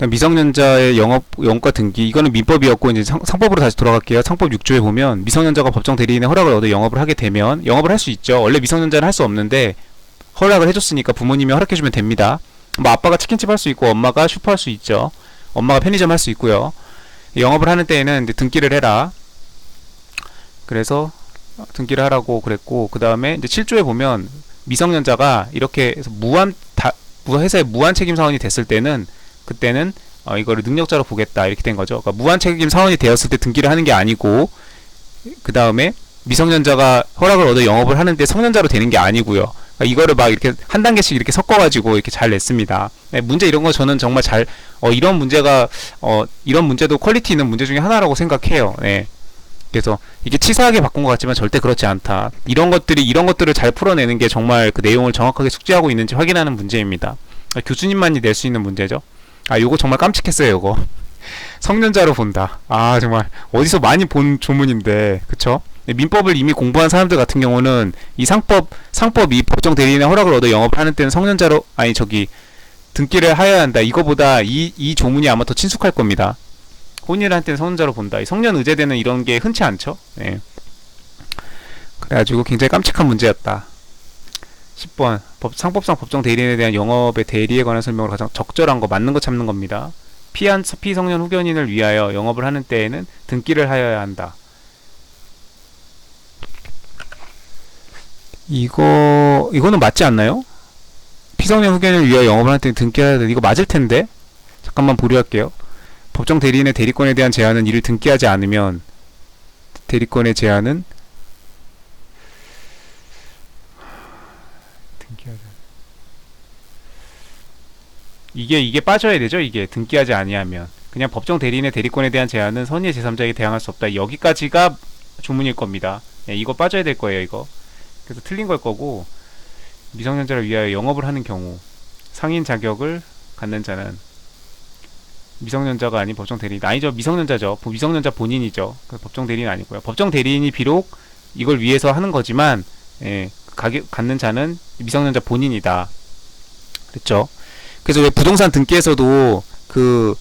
미성년자의 영업과 등기, 이거는 민법이었고, 이제 상법으로 다시 돌아갈게요. 상법 6조에 보면 미성년자가 법정 대리인의 허락을 얻어 영업을 하게 되면 영업을 할 수 있죠. 원래 미성년자는 할 수 없는데 허락을 해줬으니까 부모님이 허락해주면 됩니다. 뭐 아빠가 치킨집 할 수 있고 엄마가 슈퍼 할 수 있죠. 엄마가 편의점 할 수 있고요. 영업을 하는 때에는 이제 등기를 해라. 그래서 등기를 하라고 그랬고, 그 다음에 이제 7조에 보면 미성년자가 이렇게 해서 회사에 무한 책임 사원이 됐을 때는, 그때는 이거를 능력자로 보겠다 이렇게 된 거죠. 그러니까 무한 책임 사원이 되었을 때 등기를 하는 게 아니고, 그 다음에 미성년자가 허락을 얻어 영업을 하는데 성년자로 되는 게 아니고요. 그러니까 이거를 막 이렇게 한 단계씩 이렇게 섞어가지고 이렇게 잘 냈습니다. 네, 문제 이런 거 저는 정말 이런 문제가 이런 문제도 퀄리티 있는 문제 중에 하나라고 생각해요. 네. 그래서 이게 치사하게 바꾼 것 같지만 절대 그렇지 않다. 이런 것들을 잘 풀어내는 게 정말 그 내용을 정확하게 숙지하고 있는지 확인하는 문제입니다. 교수님만이 낼 수 있는 문제죠. 요거 정말 깜찍했어요. 요거 성년자로 본다. 정말 어디서 많이 본 조문인데, 그쵸? 민법을 이미 공부한 사람들 같은 경우는 이 상법 이 법정 대리인의 허락을 얻어 영업을 하는 때는 성년자로, 등기를 하여야 한다. 이거보다 이 조문이 아마 더 친숙할 겁니다. 혼인을 할 때는 성년자로 본다. 이 성년 의제되는 이런 게 흔치 않죠. 네. 그래가지고 굉장히 깜찍한 문제였다. 10번 상법상 법정 대리인에 대한 영업의 대리에 관한 설명으로 가장 적절한 거, 맞는 거 찾는 겁니다. 피성년 후견인을 위하여 영업을 하는 때에는 등기를 하여야 한다. 이거는 맞지 않나요? 피성년 후견인을 위하여 영업을 하는 때는 등기해야 돼. 이거 맞을 텐데. 잠깐만 보류할게요. 법정 대리인의 대리권에 대한 제한은 이를 등기하지 않으면, 대리권의 제한은 이게 빠져야 되죠. 이게 등기하지 아니하면 그냥 법정 대리인의 대리권에 대한 제한은 선의의 제3자에게 대항할 수 없다. 여기까지가 조문일 겁니다. 이거 빠져야 될 거예요. 이거 그래서 틀린 걸 거고, 미성년자를 위하여 영업을 하는 경우 상인 자격을 갖는 자는 미성년자가 아닌 법정 대리인, 아니죠. 미성년자죠. 미성년자 본인이죠. 법정 대리인 아니고요. 법정 대리인이 비록 이걸 위해서 하는 거지만, 갖는 자는 미성년자 본인이다. 그랬죠. 그래서 왜 부동산 등기에서도 그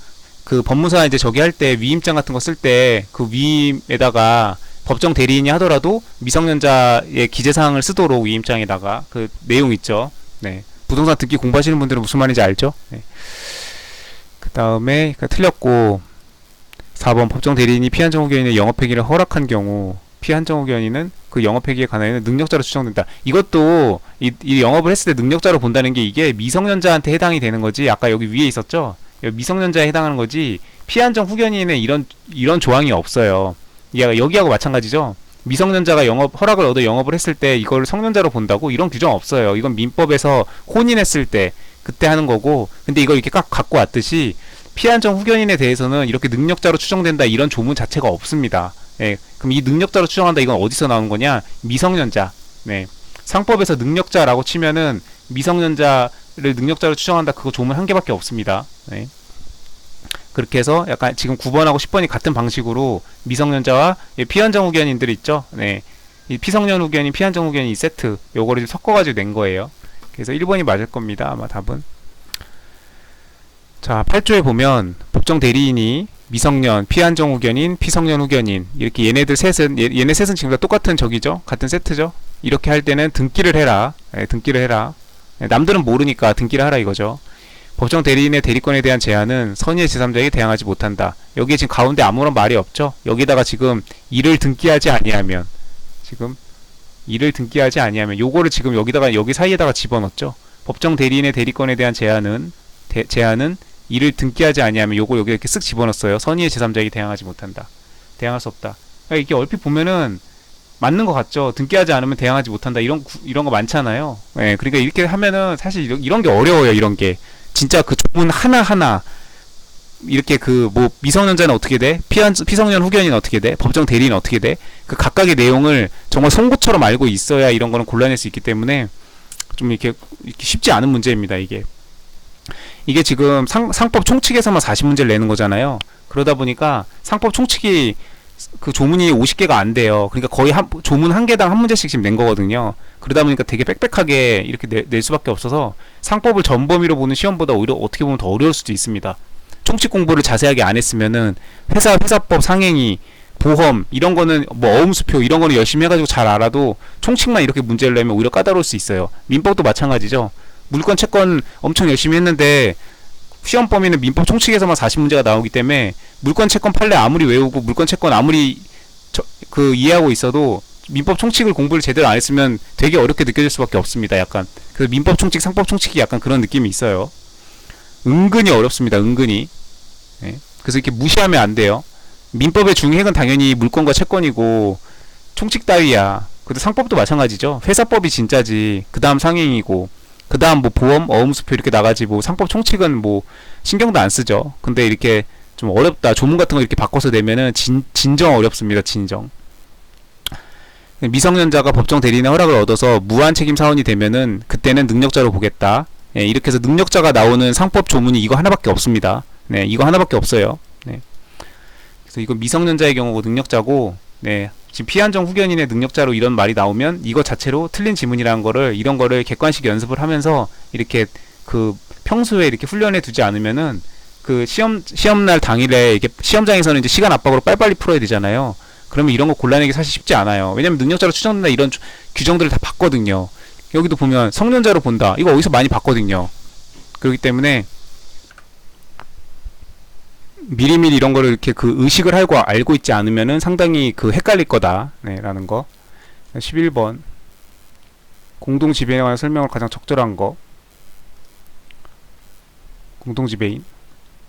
법무사 이제 저기 할 때 위임장 같은 거 쓸 때 그 위임에다가 법정 대리인이 하더라도 미성년자의 기재사항을 쓰도록 위임장에다가 그 내용 있죠. 네. 부동산 등기 공부하시는 분들은 무슨 말인지 알죠? 네. 그 다음에 틀렸고, 4번 법정 대리인이 피한정 후견인의 영업회계를 허락한 경우 피한정 후견인은 그 영업회계에 관하여는 능력자로 추정된다. 이것도 이 영업을 했을 때 능력자로 본다는 게 이게 미성년자한테 해당이 되는 거지. 아까 여기 위에 있었죠? 미성년자에 해당하는 거지. 피한정 후견인에 이런 조항이 없어요. 여기하고 마찬가지죠. 미성년자가 허락을 얻어 영업을 했을 때 이걸 성년자로 본다고 이런 규정 없어요. 이건 민법에서 혼인했을 때 그때 하는 거고, 근데 이걸 이렇게 딱 갖고 왔듯이 피한정 후견인에 대해서는 이렇게 능력자로 추정된다 이런 조문 자체가 없습니다. 그럼 이 능력자로 추정한다 이건 어디서 나오는 거냐? 미성년자. 상법에서 능력자라고 치면은 미성년자를 능력자로 추정한다, 그거 조문 한 개밖에 없습니다. 그렇게 해서 약간 지금 9번하고 10번이 같은 방식으로 미성년자와 피한정 후견인들 있죠. 이 피성년 후견인, 피한정 후견인 이 세트 요거를 섞어가지고 낸 거예요. 그래서 1번이 맞을 겁니다. 아마 답은. 자, 8조에 보면 법정 대리인이 미성년, 피한정 후견인, 피성년 후견인 이렇게 얘네 셋은 지금 다 똑같은 적이죠. 같은 세트죠. 이렇게 할 때는 등기를 해라. 등기를 해라. 남들은 모르니까 등기를 하라 이거죠. 법정 대리인의 대리권에 대한 제한은 선의의 제3자에게 대항하지 못한다. 여기에 지금 가운데 아무런 말이 없죠. 여기다가 지금 이를 등기하지 아니하면, 요거를 지금 여기 사이에다가 집어넣었죠. 법정 대리인의 대리권에 대한 제한은 이를 등기하지 아니하면, 요거 여기 이렇게 쓱 집어넣었어요. 선의의 제3자에게 대항하지 못한다. 대항할 수 없다. 그러니까 이게 얼핏 보면은 맞는 것 같죠. 등기하지 않으면 대항하지 못한다. 이런 거 많잖아요. 그러니까 이렇게 하면은 사실 이런 게 어려워요. 이런 게. 진짜 그 조문 하나하나 이렇게 미성년자는 어떻게 돼? 피성년 후견인은 어떻게 돼? 법정 대리인은 어떻게 돼? 그 각각의 내용을 정말 송곳처럼 알고 있어야 이런 거는 골라낼 수 있기 때문에 좀 이렇게 쉽지 않은 문제입니다. 이게 지금 상법 총칙에서만 40문제를 내는 거잖아요. 그러다 보니까 상법 총칙이 그 조문이 50개가 안 돼요. 그러니까 거의 조문 한 개당 한 문제씩 지금 낸 거거든요. 그러다 보니까 되게 빽빽하게 이렇게 낼 수밖에 없어서 상법을 전범위로 보는 시험보다 오히려 어떻게 보면 더 어려울 수도 있습니다. 총칙 공부를 자세하게 안 했으면은 회사법 상행위 보험 이런 거는 뭐 어음수표 이런 거는 열심히 해가지고 잘 알아도 총칙만 이렇게 문제를 내면 오히려 까다로울 수 있어요. 민법도 마찬가지죠. 물권 채권 엄청 열심히 했는데 시험 범위는 민법 총칙에서만 40문제가 나오기 때문에 물권 채권 판례 아무리 외우고 물권 채권 아무리 이해하고 있어도 민법 총칙을 공부를 제대로 안 했으면 되게 어렵게 느껴질 수밖에 없습니다. 약간 그래서 민법 총칙, 상법 총칙이 약간 그런 느낌이 있어요. 은근히 어렵습니다. 은근히. 네. 그래서 이렇게 무시하면 안 돼요. 민법의 중핵은 당연히 물권과 채권이고 총칙 따위야. 근데 상법도 마찬가지죠. 회사법이 진짜지. 그 다음 상행이고 그 다음 뭐 보험, 어음수표 이렇게 나가지 뭐 상법 총칙은 뭐 신경도 안 쓰죠. 근데 이렇게 좀 어렵다. 조문 같은 거 이렇게 바꿔서 내면은 진정 어렵습니다. 진정. 미성년자가 법정 대리인의 허락을 얻어서 무한 책임 사원이 되면은 그때는 능력자로 보겠다. 예, 이렇게 해서 능력자가 나오는 상법 조문이 이거 하나밖에 없습니다. 네, 이거 하나밖에 없어요. 네. 그래서 이거 미성년자의 경우고 능력자고, 네, 지금 피한정 후견인의 능력자로 이런 말이 나오면 이거 자체로 틀린 지문이라는 거를 이런 거를 객관식 연습을 하면서 이렇게 평소에 이렇게 훈련해 두지 않으면은 시험날 당일에 이게 시험장에서는 이제 시간 압박으로 빨리빨리 풀어야 되잖아요. 그러면 이런 거 골라내기 사실 쉽지 않아요. 왜냐면 능력자로 추정된다 이런 규정들을 다 봤거든요. 여기도 보면 성년자로 본다. 이거 어디서 많이 봤거든요. 그렇기 때문에 미리미리 이런 거를 이렇게 의식을 알고 있지 않으면은 상당히 헷갈릴 거다. 네, 라는 거. 11번. 공동지배인에 관한 설명을 가장 적절한 거. 공동지배인.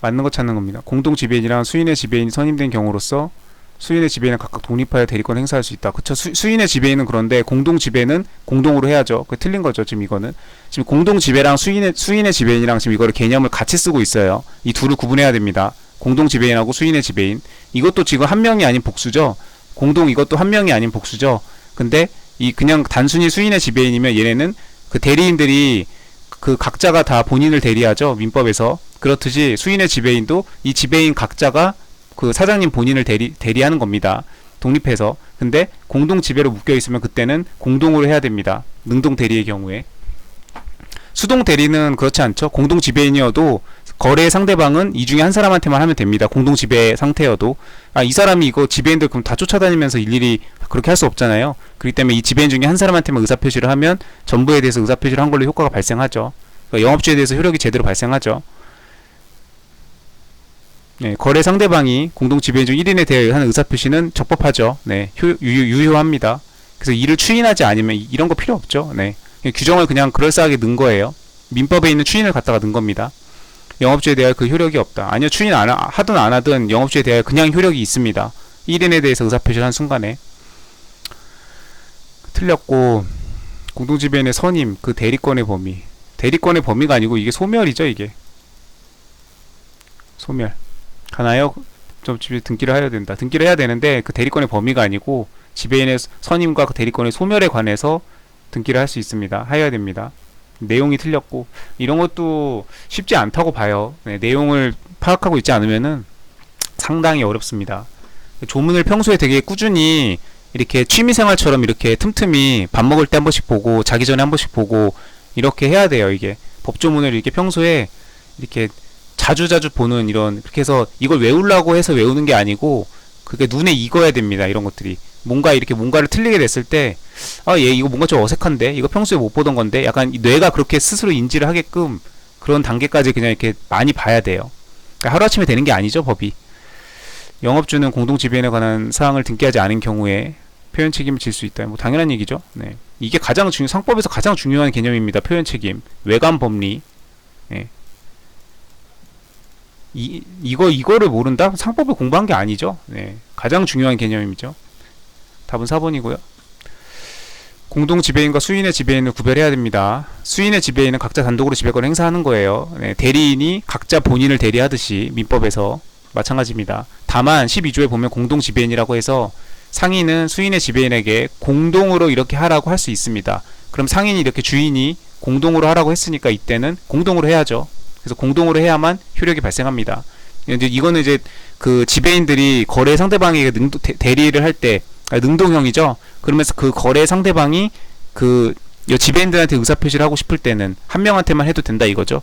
맞는 거 찾는 겁니다. 공동지배인이란 수인의 지배인이 선임된 경우로서 수인의 지배인은 각각 독립하여 대리권 행사할 수 있다. 그쵸? 수인의 지배인은 그런데 공동지배는 공동으로 해야죠. 그게 틀린 거죠. 지금 이거는. 지금 공동지배랑 수인의 지배인이랑 지금 이거를 개념을 같이 쓰고 있어요. 이 둘을 구분해야 됩니다. 공동지배인하고 수인의 지배인. 이것도 지금 한 명이 아닌 복수죠. 이것도 한 명이 아닌 복수죠. 근데 그냥 단순히 수인의 지배인이면 얘네는 대리인들이 각자가 다 본인을 대리하죠. 민법에서. 그렇듯이 수인의 지배인도 이 지배인 각자가 사장님 본인을 대리하는 겁니다. 독립해서. 근데 공동 지배로 묶여 있으면 그때는 공동으로 해야 됩니다. 능동 대리의 경우에. 수동 대리는 그렇지 않죠. 공동 지배인이어도 거래 상대방은 이 중에 한 사람한테만 하면 됩니다. 공동 지배 상태여도. 이 사람이 이거 지배인들 그럼 다 쫓아다니면서 일일이 그렇게 할 수 없잖아요. 그렇기 때문에 이 지배인 중에 한 사람한테만 의사표시를 하면 전부에 대해서 의사표시를 한 걸로 효과가 발생하죠. 그러니까 영업주에 대해서 효력이 제대로 발생하죠. 네, 거래 상대방이 공동 지배인 중 1인에 대해 하는 의사표시는 적법하죠. 네, 유효합니다. 그래서 이를 추인하지 않으면 이런 거 필요 없죠. 네, 규정을 그냥 그럴싸하게 넣은 거예요. 민법에 있는 추인을 갖다가 넣은 겁니다. 영업주에 대하여 효력이 없다. 아니요, 추인 하든 안 하든 영업주에 대하여 그냥 효력이 있습니다. 1인에 대해서 의사표시를 한 순간에. 틀렸고, 공동 지배인의 선임, 대리권의 범위. 대리권의 범위가 아니고 이게 소멸이죠, 이게. 소멸. 가나요? 좀 집에 등기를 해야 된다. 등기를 해야 되는데 대리권의 범위가 아니고 지배인의 선임과 대리권의 소멸에 관해서 등기를 할 수 있습니다. 해야 됩니다. 내용이 틀렸고 이런 것도 쉽지 않다고 봐요. 네, 내용을 파악하고 있지 않으면은 상당히 어렵습니다. 조문을 평소에 되게 꾸준히 이렇게 취미생활처럼 이렇게 틈틈이 밥 먹을 때 한 번씩 보고 자기 전에 한 번씩 보고 이렇게 해야 돼요. 이게 법조문을 이렇게 평소에 이렇게 자주자주 보는 그렇게 해서 이걸 외우려고 해서 외우는 게 아니고 그게 눈에 익어야 됩니다. 이런 것들이 뭔가를 틀리게 됐을 때 얘 이거 뭔가 좀 어색한데 이거 평소에 못 보던 건데 약간 뇌가 그렇게 스스로 인지를 하게끔 그런 단계까지 그냥 이렇게 많이 봐야 돼요. 그러니까 하루아침에 되는 게 아니죠. 법이. 영업주는 공동지배인에 관한 사항을 등기하지 않은 경우에 표현 책임을 질 수 있다. 뭐 당연한 얘기죠. 네. 이게 상법에서 가장 중요한 개념입니다. 표현 책임, 외관 법리. 네. 이거를 모른다? 상법을 공부한 게 아니죠. 네. 가장 중요한 개념이죠. 답은 4번이고요. 공동 지배인과 수인의 지배인을 구별해야 됩니다. 수인의 지배인은 각자 단독으로 지배권을 행사하는 거예요. 네. 대리인이 각자 본인을 대리하듯이 민법에서 마찬가지입니다. 다만 12조에 보면 공동 지배인이라고 해서 상인은 수인의 지배인에게 공동으로 이렇게 하라고 할 수 있습니다. 그럼 상인이 이렇게 주인이 공동으로 하라고 했으니까 이때는 공동으로 해야죠. 그래서 공동으로 해야만 효력이 발생합니다. 이거는 이제 지배인들이 거래 상대방에게 대리를 할 때 능동형이죠. 그러면서 거래 상대방이 지배인들한테 의사표시를 하고 싶을 때는 한 명한테만 해도 된다 이거죠.